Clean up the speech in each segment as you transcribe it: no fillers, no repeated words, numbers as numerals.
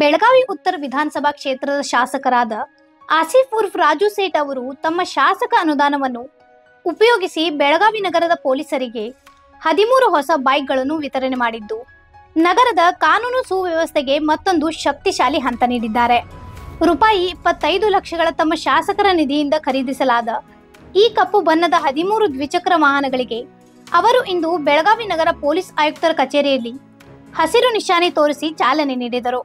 ಬೆಳಗಾವಿ ಉತ್ತರ ವಿಧಾನಸಭಾ ಕ್ಷೇತ್ರದ ಶಾಸಕರಾದ ಆಸಿಫ್ ಉರ್ಫ್ ರಾಜು ಸೇಠ್ ಅವರು ತಮ್ಮ ಶಾಸಕ ಅನುದಾನವನ್ನು ಉಪಯೋಗಿಸಿ ಬೆಳಗಾವಿ ನಗರದ ಪೊಲೀಸರಿಗೆ 13 ಹೊಸ ಬೈಕ್ಗಳನ್ನು ವಿತರಣೆ ಮಾಡಿದ್ದು ನಗರದ ಕಾನೂನು ಸುವ್ಯವಸ್ಥೆಗೆ ಮತ್ತೊಂದು ಶಕ್ತಿಶಾಲಿ ಹಂತ ನೀಡಿದ್ದಾರೆ. ರೂಪಾಯಿ 25 ಲಕ್ಷಗಳ ತಮ್ಮ ಶಾಸಕರ ನಿಧಿಯಿಂದ ಖರೀದಿಸಲಾದ ಈ ಕಪ್ಪು ಬಣ್ಣದ 13 ದ್ವಿಚಕ್ರ ವಾಹನಗಳಿಗೆ ಅವರು ಇಂದು ಬೆಳಗಾವಿ ನಗರ ಪೊಲೀಸ್ ಆಯುಕ್ತರ ಕಚೇರಿಯಲ್ಲಿ ಹಸಿರು ನಿಶಾನೆ ತೋರಿಸಿ ಚಾಲನೆ ನೀಡಿದರು.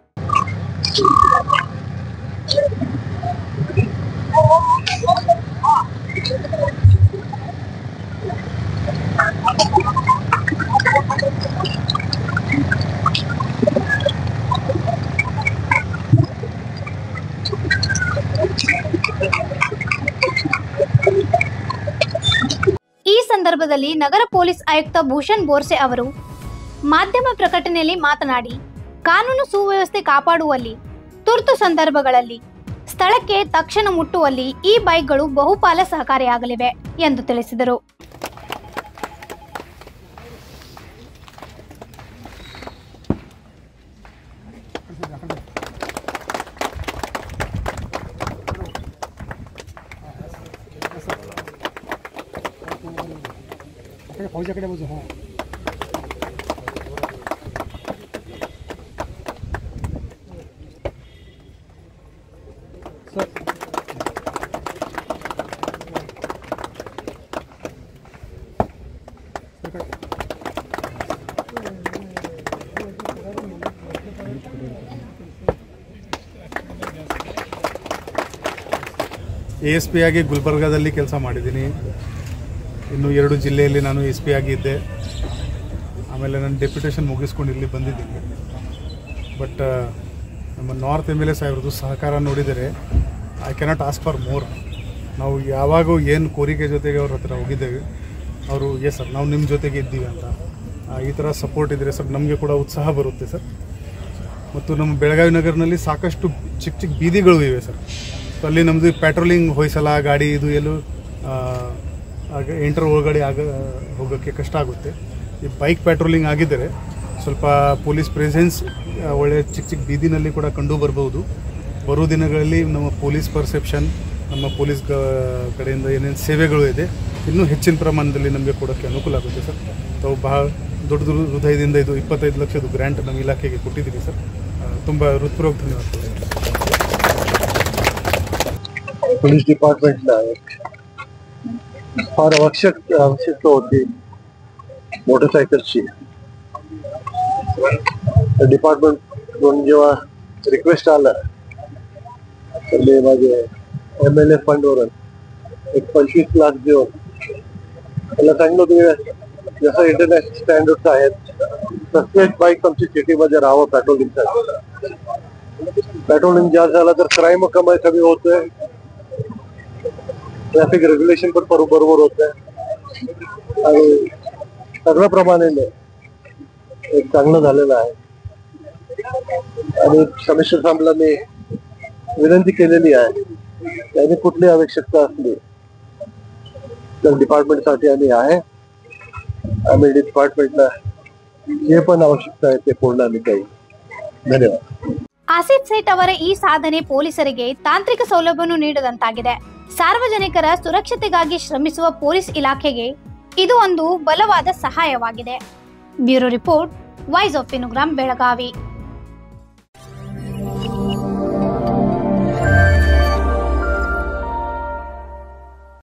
ಈ ಸಂದರ್ಭದಲ್ಲಿ ನಗರ ಪೊಲೀಸ್ ಆಯುಕ್ತ ಭೂಷಣ್ ಬೋರ್ಸೆ ಅವರು ಮಾಧ್ಯಮ ಪ್ರಕಟಣೆಯಲ್ಲಿ ಮಾತನಾಡಿ, ಕಾನೂನು ಸುವ್ಯವಸ್ಥೆ ಕಾಪಾಡುವಲ್ಲಿ, ತುರ್ತು ಸಂದರ್ಭಗಳಲ್ಲಿ ಸ್ಥಳಕ್ಕೆ ತಕ್ಷಣ ಮುಟ್ಟುವಲ್ಲಿ ಈ ಬೈಕ್ಗಳು ಬಹುಪಾಲ ಸಹಕಾರಿಯಾಗಲಿವೆ ಎಂದು ತಿಳಿಸಿದರು. ASP ಆಗಿ ಗುಲ್ಬರ್ಗಾದಲ್ಲಿ ಕೆಲಸ ಮಾಡಿದ್ದೀನಿ. ಇನ್ನು 2 ಜಿಲ್ಲೆಯಲ್ಲಿ ನಾನು SP ಆಗಿ ಇದ್ದೆ. ಆಮೇಲೆ ನಾನು ಡೆಪ್ಯುಟೇಷನ್ ಮುಗಿಸ್ಕೊಂಡು ಇಲ್ಲಿ ಬಂದಿದ್ದೀನಿ. ಬಟ್ ನಮ್ಮ ನಾರ್ತ್ MLA ಸಾಹೇಬ್ರದ್ದು ಸಹಕಾರ ನೋಡಿದರೆ I cannot ask for more. ನಾವು ಯಾವಾಗೂ ಏನು ಕೋರಿಕೆ ಜೊತೆಗೆ ಅವ್ರ ಹತ್ರ ಹೋಗಿದ್ದೇವೆ, ಅವರು ಎಸ್ ಸರ್ ನಾವು ನಿಮ್ಮ ಜೊತೆಗೆ ಇದ್ದೀವಿ ಅಂತ ಈ ಥರ ಸಪೋರ್ಟ್ ಇದ್ದರೆ ಸರ್ ನಮಗೆ ಕೂಡ ಉತ್ಸಾಹ ಬರುತ್ತೆ ಸರ್. ಮತ್ತು ನಮ್ಮ ಬೆಳಗಾವಿ ನಗರದಲ್ಲಿ ಸಾಕಷ್ಟು ಚಿಕ್ಕ ಚಿಕ್ಕ ಬೀದಿಗಳು ಇವೆ ಸರ್. ಸೊ ಅಲ್ಲಿ ನಮ್ಮದು ಪೆಟ್ರೋಲಿಂಗ್ ಹೊಯ್ಸಲ ಗಾಡಿ ಇದು ಎಲ್ಲೂ ಎಂಟರ್ ಒಳಗಡೆ ಹೋಗೋಕ್ಕೆ ಕಷ್ಟ ಆಗುತ್ತೆ. ಈ ಬೈಕ್ ಪೆಟ್ರೋಲಿಂಗ್ ಆಗಿದ್ದರೆ ಸ್ವಲ್ಪ ಪೊಲೀಸ್ ಪ್ರೆಸೆನ್ಸ್ ಒಳ್ಳೆ ಚಿಕ್ಕ ಚಿಕ್ಕ ಬೀದಿನಲ್ಲಿ ಕೂಡ ಕಂಡು ಬರ್ಬೋದು. ಬರೋ ದಿನಗಳಲ್ಲಿ ನಮ್ಮ ಪೊಲೀಸ್ ಪರ್ಸೆಪ್ಷನ್, ನಮ್ಮ ಪೊಲೀಸ್ ಕಡೆಯಿಂದ ಏನೇನು ಸೇವೆಗಳು ಇದೆ ಇನ್ನೂ ಹೆಚ್ಚಿನ ಪ್ರಮಾಣದಲ್ಲಿ ನಮಗೆ ಕೊಡೋಕ್ಕೆ ಅನುಕೂಲ ಆಗುತ್ತೆ ಸರ್. ತಾವು ಬಹಳ ದೊಡ್ಡ ಹೃದಯದಿಂದ ಇದು 25 ಲಕ್ಷದ ಗ್ರ್ಯಾಂಟ್ ನಮ್ಮ ಇಲಾಖೆಗೆ ಕೊಟ್ಟಿದ್ದೀವಿ ಸರ್. ತುಂಬ ಹೃತ್ಪೂರ್ವಕ ಧನ್ಯವಾದಗಳು. पुलिस डिपार्टमेंटला फार आवश्यकता होती मोटरसायकलची. डिपार्टमेंटकडून जेव्हा रिक्वेस्ट आला तर मी माझे MLA फंडवरून एक 25 लाख देऊन त्याला सांगितलं होतं जसं इंटरनॅशनल स्टँडर्ड्स आहेत तसेच बाईक आमची सिटीमध्ये राहावं. पेट्रोलिंग जास्त झाला तर क्राईम कमी होतोय, ट्रॅफिक रेग्युलेशन पण बरोबर होत आहे आणि सगळ्या प्रमाणाने एक चांगलं झालेलं आहे. आणि कमिशनर साहेबांना मी विनंती केलेली आहे त्यांनी कुठली आवश्यकता असली तर डिपार्टमेंटसाठी आम्ही आहे. आम्ही डिपार्टमेंटला जे पण आवश्यकता आहे ते पूर्ण आम्ही काही. ಧನ್ಯವಾದ. ಆಸಿಫ್ ಸೇಠ್ ಅವರ ಈ ಸಾಧನೆ ಪೊಲೀಸರಿಗೆ ತಾಂತ್ರಿಕ ಸೌಲಭ್ಯವನ್ನು ನೀಡಿದಂತಾಗಿದೆ. ಸಾರ್ವಜನಿಕರ ಸುರಕ್ಷತೆಗಾಗಿ ಶ್ರಮಿಸುವ ಪೊಲೀಸ್ ಇಲಾಖೆಗೆ ಇದು ಒಂದು ಬಲವಾದ ಸಹಾಯವಾಗಿದೆ. ಬ್ಯೂರೋ ರಿಪೋರ್ಟ್, ವಾಯ್ಸ್ ಆಫ್ ವಿನುಗ್ರಾಮ್, ಬೆಳಗಾವಿ.